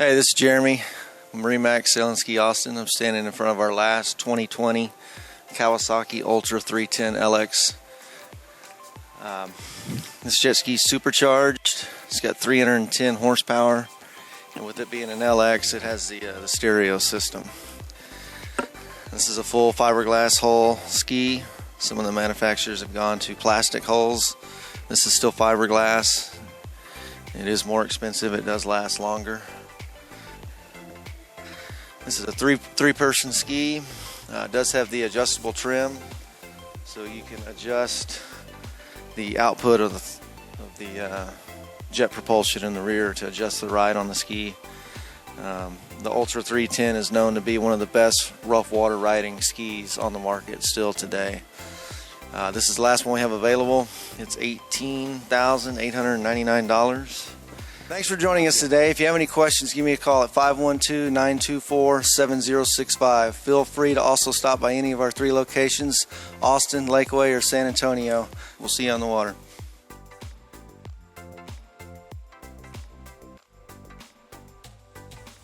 Hey, this is Jeremy, MarineMax Sailing Ski Austin. I'm standing in front of our last 2020 Kawasaki Ultra 310 LX. This jet ski is supercharged. It's got 310 horsepower, and with it being an LX, it has the stereo system. This is a full fiberglass hull ski. Some of the manufacturers have gone to plastic hulls. This is still fiberglass. It is more expensive. It does last longer. This is a three-person ski. It does have the adjustable trim, so you can adjust the output of the jet propulsion in the rear to adjust the ride on the ski. The Ultra 310 is known to be one of the best rough water riding skis on the market still today. This is the last one we have available. It's $18,899. Thanks for joining us today. If you have any questions, give me a call at 512-924-7065. Feel free to also stop by any of our 3 locations, Austin, Lakeway, or San Antonio. We'll see you on the water.